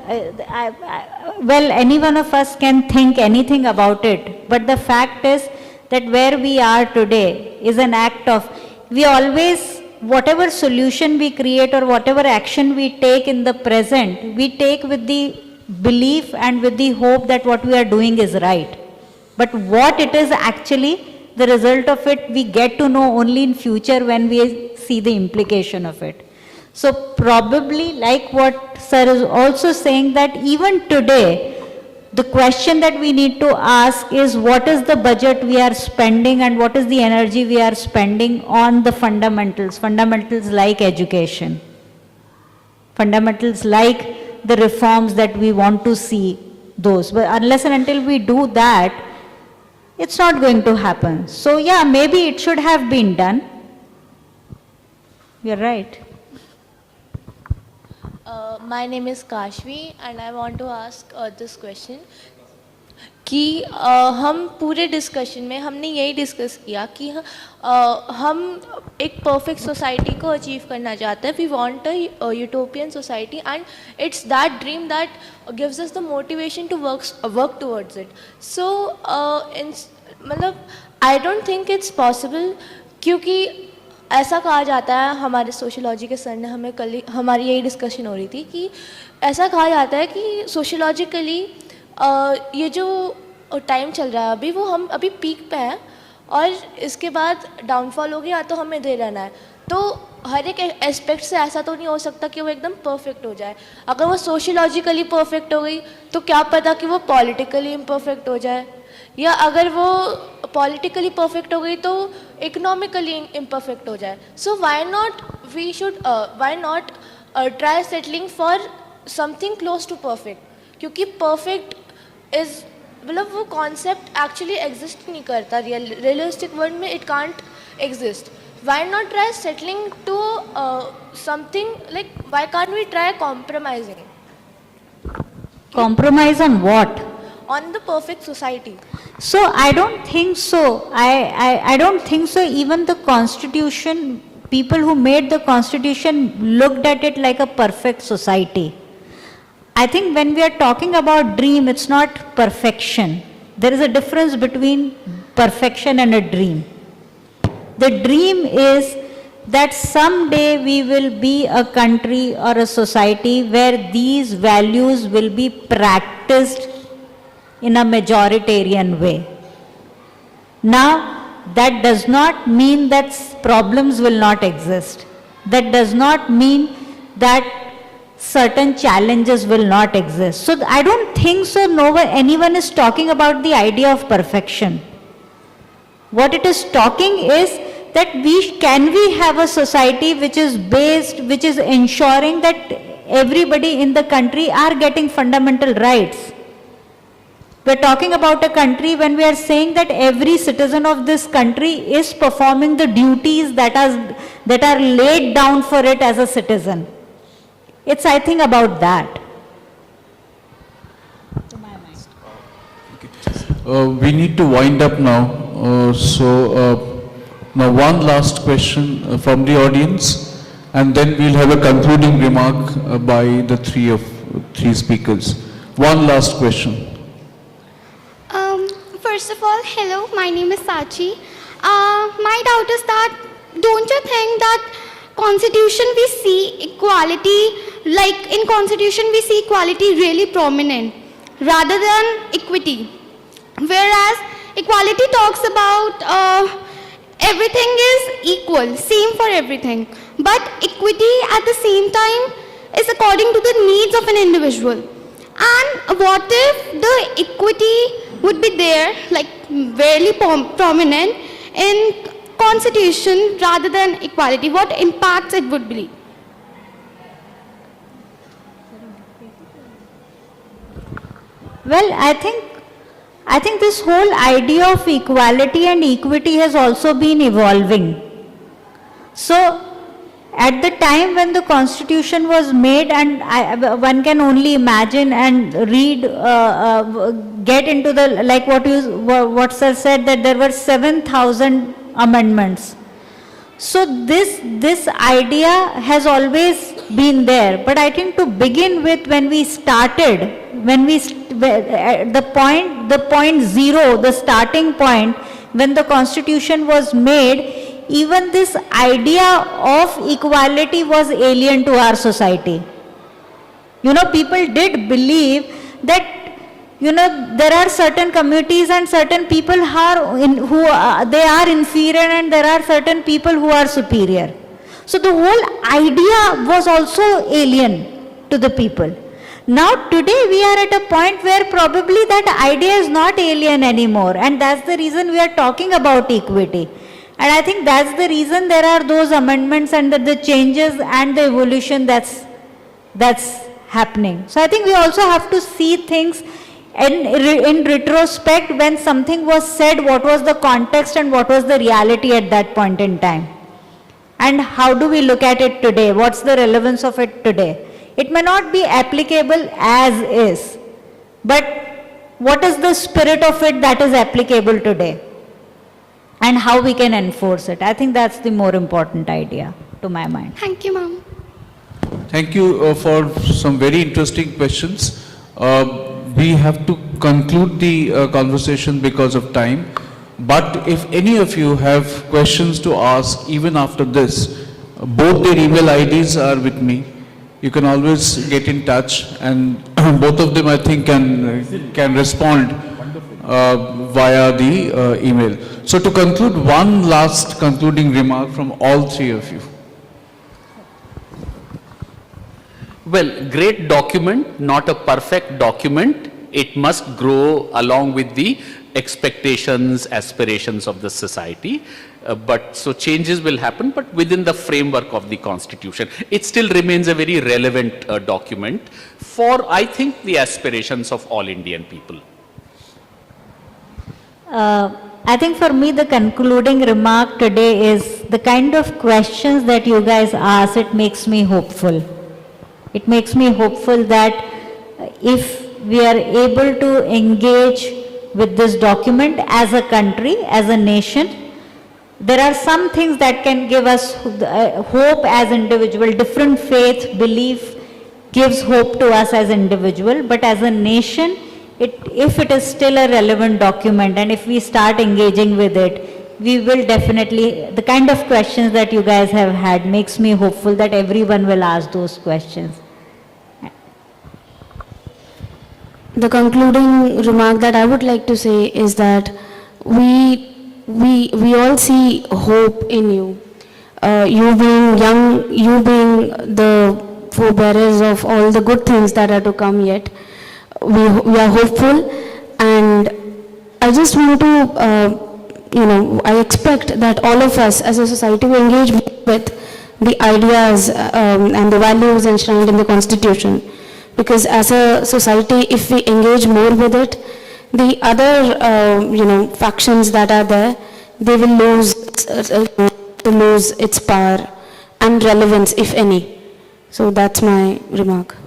well, any one of us can think anything about it, but the fact is that where we are today is an act of, we always, whatever solution we create or whatever action we take in the present, we take with the belief and with the hope that what we are doing is right. But what it is actually, the result of it, we get to know only in future when we see the implication of it. So probably, like what sir is also saying, that even today, the question that we need to ask is what is the budget we are spending and what is the energy we are spending on the fundamentals like education, fundamentals like the reforms that we want to see those. But unless and until we do that, it's not going to happen. So yeah, maybe it should have been done. You're right. My name is Kashvi and I want to ask this question कि हम पूरे discussion में हमने यही discuss किया कि हम एक परफेक्ट सोसाइटी को अचीव करना चाहते हैं. We want a utopian society and it's that dream that gives us the motivation to work towards it. So मतलब I don't think it's possible, क्योंकि ऐसा कहा जाता है, हमारे सोशियोलॉजी के सर ने हमें कल हमारी यही डिस्कशन हो रही थी कि ऐसा कहा जाता है कि सोशियोलॉजिकली ये जो टाइम चल रहा है अभी, वो हम अभी पीक पे हैं और इसके बाद डाउनफॉल हो गया तो हमें दे रहना है. तो हर एक एस्पेक्ट से ऐसा तो नहीं हो सकता कि वो एकदम परफेक्ट हो जाए. अगर वो सोशियोलॉजिकली परफेक्ट हो गई तो क्या पता कि वो पॉलिटिकली इम्परफेक्ट हो जाए, या अगर वो पॉलिटिकली परफेक्ट हो गई तो इकोनॉमिकली इम्परफेक्ट हो जाए. So why not try settling for something close to perfect, क्योंकि परफेक्ट इज मतलब वो कॉन्सेप्ट एक्चुअली एग्जिस्ट नहीं करता रियलिस्टिक वर्ल्ड में. It can't exist. Why not try settling to something like, why can't we try compromising? Compromise on what? On the perfect society. So I don't think so. I don't think so. Even the constitution, people who made the constitution looked at it like a perfect society. I think when we are talking about dream, it's not perfection. There is a difference between perfection and a dream. The dream is that someday we will be a country or a society where these values will be practiced in a majoritarian way. Now, that does not mean that problems will not exist. That does not mean that certain challenges will not exist. So I don't think so anyone is talking about the idea of perfection. What it is talking is that can we have a society which is based, which is ensuring that everybody in the country are getting fundamental rights. We are talking about a country when we are saying that every citizen of this country is performing the duties that are laid down for it as a citizen. It's, I think, about that. We need to wind up now. Now one last question from the audience, and then we'll have a concluding remark by the three speakers. One last question. First of all, hello, my name is Sachi. My doubt is that, don't you think that Constitution we see equality, like in Constitution we see equality really prominent rather than equity. Whereas equality talks about everything is equal, same for everything. But equity at the same time is according to the needs of an individual. And what if the equity would be there, like very prominent in Constitution rather than equality? What impacts it would be? Well, I think this whole idea of equality and equity has also been evolving. So, at the time when the Constitution was made, and one can only imagine and read, get into the, like what sir said, that there were 7,000 amendments. So this idea has always been there. But I think to begin with, when we started, the point zero, the starting point, when the Constitution was made, even this idea of equality was alien to our society. People did believe that, there are certain communities and certain people they are inferior, and there are certain people who are superior. So the whole idea was also alien to the people. Now today we are at a point where probably that idea is not alien anymore, and that's the reason we are talking about equity. And I think that's the reason there are those amendments and the changes and the evolution that's happening. So I think we also have to see things in retrospect. When something was said, what was the context and what was the reality at that point in time? And how do we look at it today? What's the relevance of it today? It may not be applicable as is, but what is the spirit of it that is applicable today? And how we can enforce it. I think that's the more important idea to my mind. Thank you, ma'am. Thank you for some very interesting questions. We have to conclude the conversation because of time. But if any of you have questions to ask, even after this, both their email IDs are with me. You can always get in touch, and both of them, I think, can respond via the email. So to conclude, one last concluding remark from all three of you. Well, great document, not a perfect document. It must grow along with the expectations, aspirations of the society. But so changes will happen, but within the framework of the Constitution. It still remains a very relevant document for, I think, the aspirations of all Indian people. I think for me the concluding remark today is the kind of questions that you guys ask, it makes me hopeful. It makes me hopeful that if we are able to engage with this document as a country, as a nation, there are some things that can give us hope as individual. Different faith, belief gives hope to us as individual, but as a nation, if it is still a relevant document, and if we start engaging with it, we will definitely, the kind of questions that you guys have had makes me hopeful that everyone will ask those questions. The concluding remark that I would like to say is that we all see hope in you. You being young, you being the forebearers of all the good things that are to come yet. We are hopeful, and I just want to, I expect that all of us as a society will engage with the ideas and the values enshrined in the Constitution. Because as a society, if we engage more with it, the other, factions that are there, they will lose its power and relevance, if any. So that's my remark.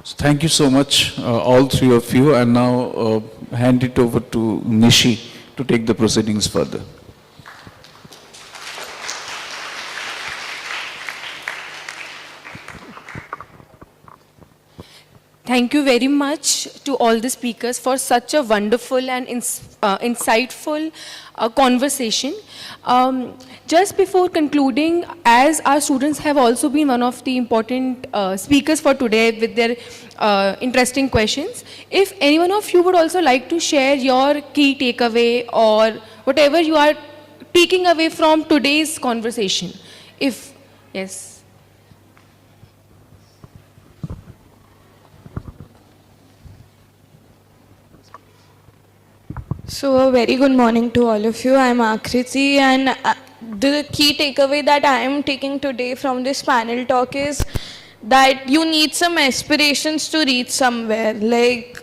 So thank you so much, all three of you, and now hand it over to Nishi to take the proceedings further. Thank you very much to all the speakers for such a wonderful and insightful conversation. Just before concluding, as our students have also been one of the important speakers for today with their interesting questions, if any one of you would also like to share your key takeaway or whatever you are taking away from today's conversation, if, yes. So a very good morning to all of you. I am Akriti, and the key takeaway that I am taking today from this panel talk is that you need some aspirations to reach somewhere. Like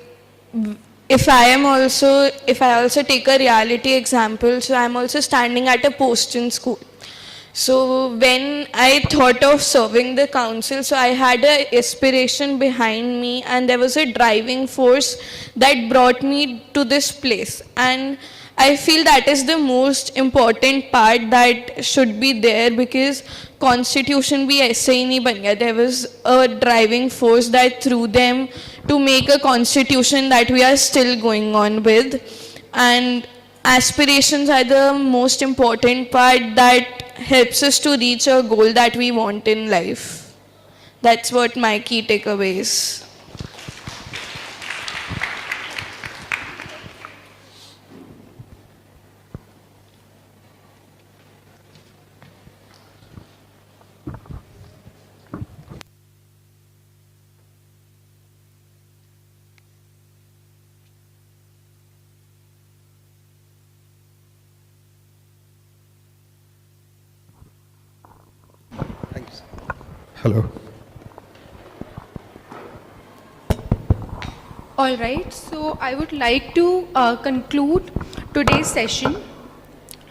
if I also take a reality example, so I am also standing at a post in school. So when I thought of serving the council, so I had an aspiration behind me, and there was a driving force that brought me to this place. And I feel that is the most important part that should be there, because constitution bhi aise hi nahi ban gaya. There was a driving force that threw them to make a constitution that we are still going on with. And aspirations are the most important part that helps us to reach a goal that we want in life. That's what my key takeaway is. Hello. All right, so I would like to conclude today's session.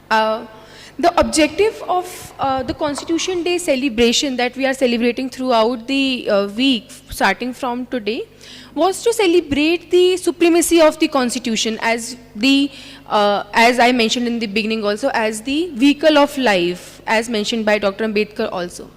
The objective of the Constitution Day celebration that we are celebrating throughout the week, starting from today, was to celebrate the supremacy of the Constitution as I mentioned in the beginning also, as the vehicle of life, as mentioned by Dr. Ambedkar also.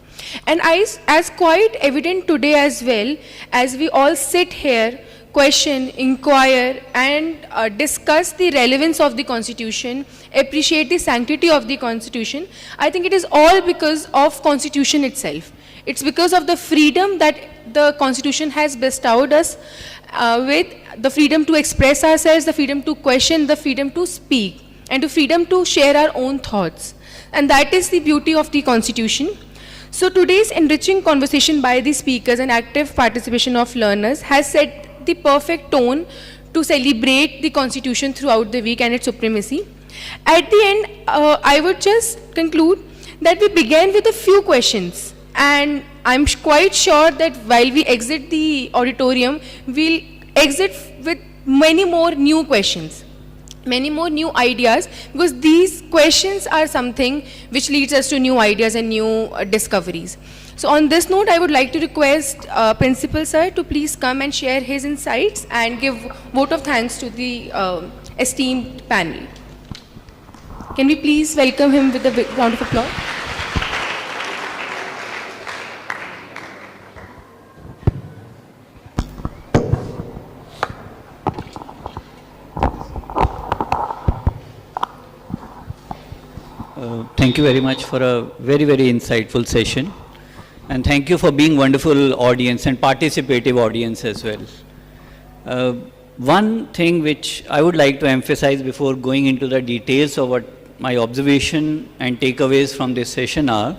And as quite evident today as well, as we all sit here, question, inquire, and discuss the relevance of the Constitution, appreciate the sanctity of the Constitution, I think it is all because of Constitution itself. It's because of the freedom that the Constitution has bestowed us with, the freedom to express ourselves, the freedom to question, the freedom to speak, and the freedom to share our own thoughts. And that is the beauty of the Constitution. So today's enriching conversation by the speakers and active participation of learners has set the perfect tone to celebrate the Constitution throughout the week and its supremacy. At the end, I would just conclude that we began with a few questions, and I'm quite sure that while we exit the auditorium, we'll exit with many more new questions, many more new ideas, because these questions are something which leads us to new ideas and new discoveries. So on this note, I would like to request Principal Sir to please come and share his insights and give vote of thanks to the esteemed panel. Can we please welcome him with a big round of applause? Thank you very much for a very, very insightful session. And thank you for being wonderful audience and participative audience as well. One thing which I would like to emphasize before going into the details of what my observation and takeaways from this session are,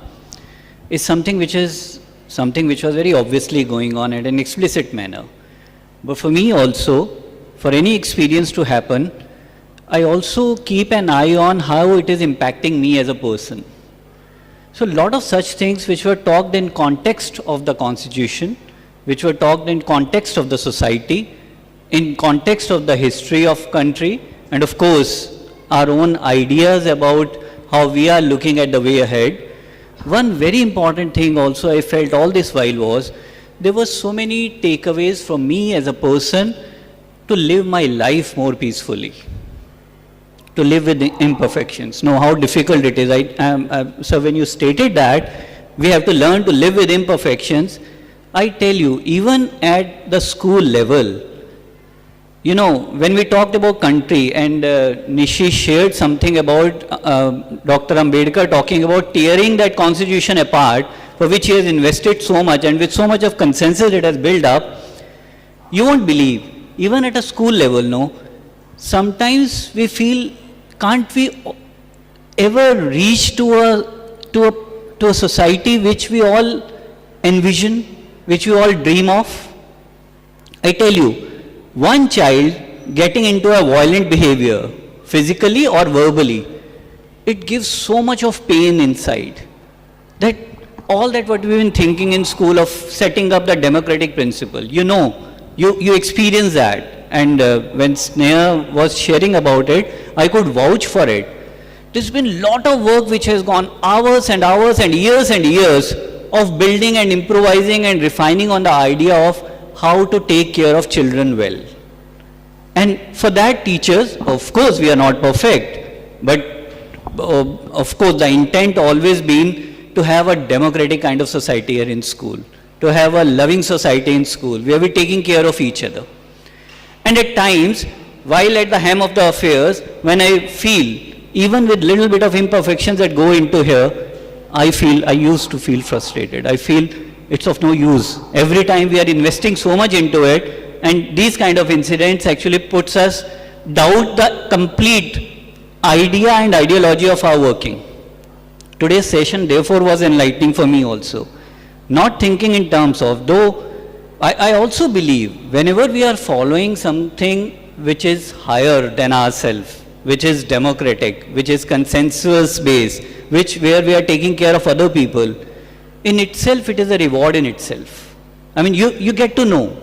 is something which was very obviously going on in an explicit manner. But for me also, for any experience to happen, I also keep an eye on how it is impacting me as a person. So a lot of such things which were talked in context of the Constitution, which were talked in context of the society, in context of the history of country, and of course our own ideas about how we are looking at the way ahead. One very important thing also I felt all this while was there were so many takeaways from me as a person to live my life more peacefully, to live with the imperfections. Know how difficult it is. So when you stated that, we have to learn to live with imperfections. I tell you, even at the school level, you know, when we talked about country and Nishi shared something about Dr. Ambedkar talking about tearing that constitution apart, for which he has invested so much and with so much of consensus it has built up, you won't believe, even at a school level, no, sometimes we feel, can't we ever reach to a society which we all envision, which we all dream of? I tell you, one child getting into a violent behavior, physically or verbally, it gives so much of pain inside. That all that what we've been thinking in school of setting up the democratic principle, you know, you experience that. And when Sneha was sharing about it, I could vouch for it. There's been a lot of work which has gone hours and hours and years of building and improvising and refining on the idea of how to take care of children well. And for that, teachers, of course, we are not perfect, but of course, the intent always been to have a democratic kind of society here in school, to have a loving society in school, where we're taking care of each other. And at times, while at the helm of the affairs, when I feel, even with little bit of imperfections that go into here, I used to feel frustrated. I feel it's of no use. Every time we are investing so much into it, and these kind of incidents actually puts us doubt the complete idea and ideology of our working. Today's session therefore was enlightening for me also. Not thinking in terms of, though I also believe whenever we are following something which is higher than ourselves, which is democratic, which is consensus based, where we are taking care of other people, in itself it is a reward in itself. I mean, you get to know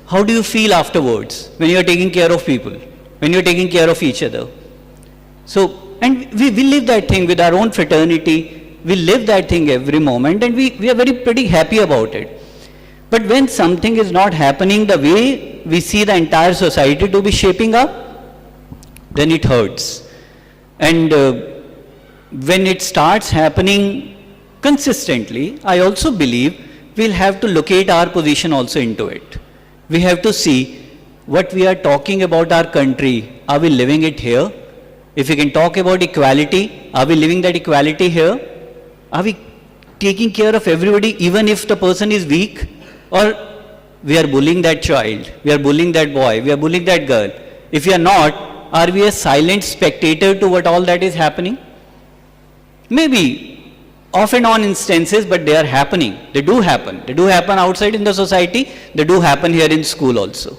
how do you feel afterwards when you are taking care of people, when you are taking care of each other. So, and we live that thing with our own fraternity, we live that thing every moment, and we are pretty happy about it. But when something is not happening the way we see the entire society to be shaping up, then it hurts. And when it starts happening consistently, I also believe we'll have to locate our position also into it. We have to see what we are talking about our country. Are we living it here? If we can talk about equality, are we living that equality here? Are we taking care of everybody even if the person is weak? Or we are bullying that child, we are bullying that boy, we are bullying that girl. If we are not, are we a silent spectator to what all that is happening? Maybe off and on instances, but they are happening. They do happen. They do happen outside in the society. They do happen here in school also.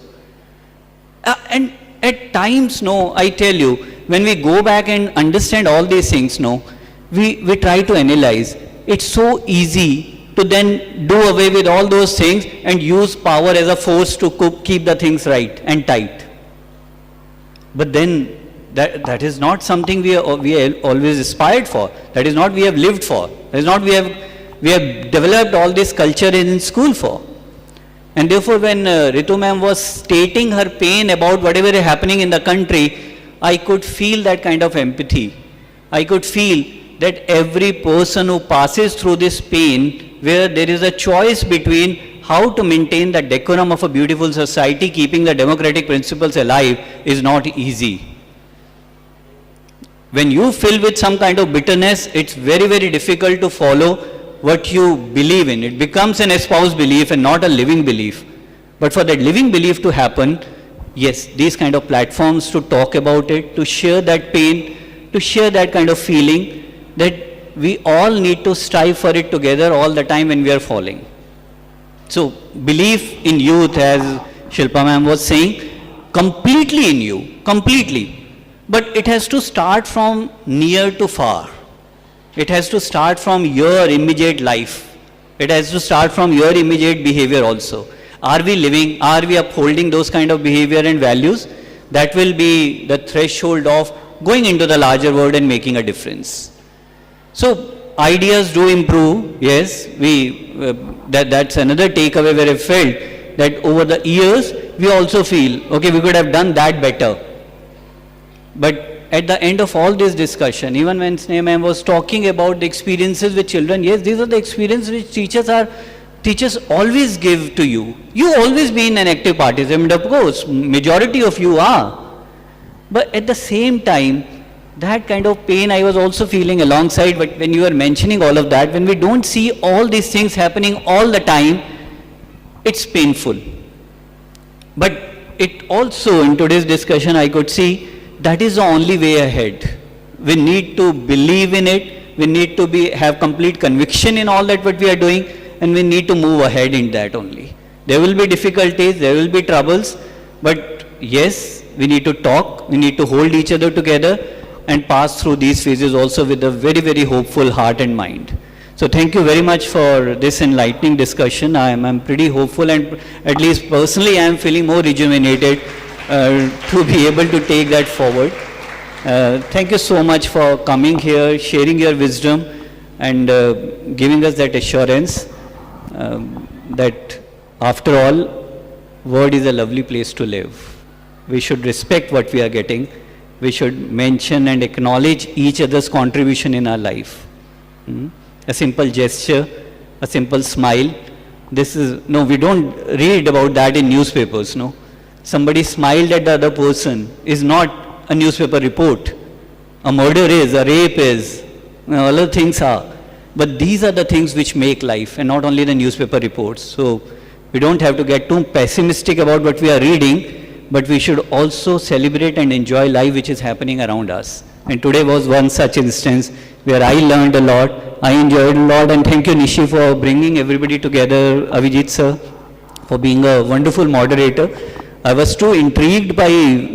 And at times, no, I tell you, when we go back and understand all these things, no, we try to analyze. It's so easy to then do away with all those things and use power as a force to keep the things right and tight. But then that is not something we always aspired for. That is not we have lived for. That is not we have developed all this culture in school for. And therefore when Ritu ma'am was stating her pain about whatever is happening in the country, I could feel that kind of empathy. I could feel that every person who passes through this pain, where there is a choice between how to maintain the decorum of a beautiful society, keeping the democratic principles alive, is not easy. When you fill with some kind of bitterness, it's very difficult to follow what you believe in. It becomes an espoused belief and not a living belief. But for that living belief to happen, yes, these kind of platforms to talk about it, to share that pain, to share that kind of feeling, that we all need to strive for it together all the time when we are falling. So, belief in youth, as Shilpa ma'am was saying, completely in you, completely. But it has to start from near to far. It has to start from your immediate life. It has to start from your immediate behavior also. Are we living, are we upholding those kind of behavior and values? That will be the threshold of going into the larger world and making a difference. So, ideas do improve. Yes, that's another takeaway where I felt that over the years, we also feel, okay, we could have done that better. But at the end of all this discussion, even when Sneha ma'am was talking about the experiences with children, yes, these are the experiences which teachers always give to you. You always been an active participant, of course, majority of you are. But at the same time, that kind of pain I was also feeling alongside, but when you were mentioning all of that, when we don't see all these things happening all the time, it's painful. But it also, in today's discussion, I could see that is the only way ahead. We need to believe in it, we need to have complete conviction in all that what we are doing, and we need to move ahead in that only. There will be difficulties, there will be troubles, but yes, we need to talk, we need to hold each other together and pass through these phases also with a very, very hopeful heart and mind. So thank you very much for this enlightening discussion. I'm pretty hopeful, and at least personally I am feeling more rejuvenated to be able to take that forward. Thank you so much for coming here, sharing your wisdom, and giving us that assurance that after all, world is a lovely place to live. We should respect what we are getting. We should mention and acknowledge each other's contribution in our life. A simple gesture, a simple smile. We don't read about that in newspapers, no. Somebody smiled at the other person is not a newspaper report. A murder is, a rape is, other things are. But these are the things which make life, and not only the newspaper reports. So we don't have to get too pessimistic about what we are reading, but we should also celebrate and enjoy life which is happening around us. And today was one such instance where I learned a lot, I enjoyed a lot, and thank you Nishi for bringing everybody together, Avijit sir for being a wonderful moderator. I was too intrigued by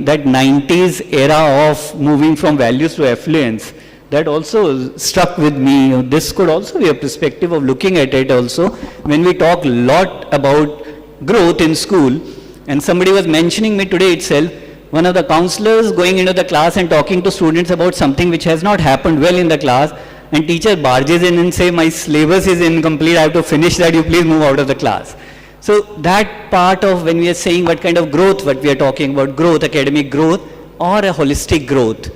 that 90s era of moving from values to affluence. That also struck with me. This could also be a perspective of looking at it also. When we talk a lot about growth in school, and somebody was mentioning me today itself, one of the counselors going into the class and talking to students about something which has not happened well in the class, and teacher barges in and say, my syllabus is incomplete, I have to finish that, you please move out of the class. So that part of when we are saying what kind of growth, what we are talking about, growth, academic growth, or a holistic growth,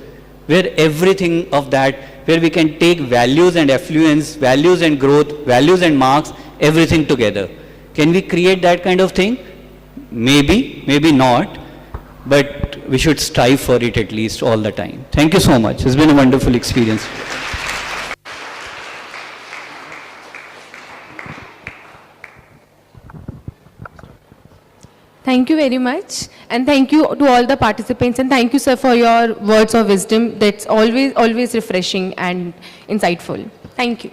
where everything of that, where we can take values and affluence, values and growth, values and marks, everything together. Can we create that kind of thing? Maybe, maybe not, but we should strive for it at least all the time. Thank you so much. It's been a wonderful experience. Thank you very much, and thank you to all the participants, and thank you sir for your words of wisdom. That's always refreshing and insightful. Thank you.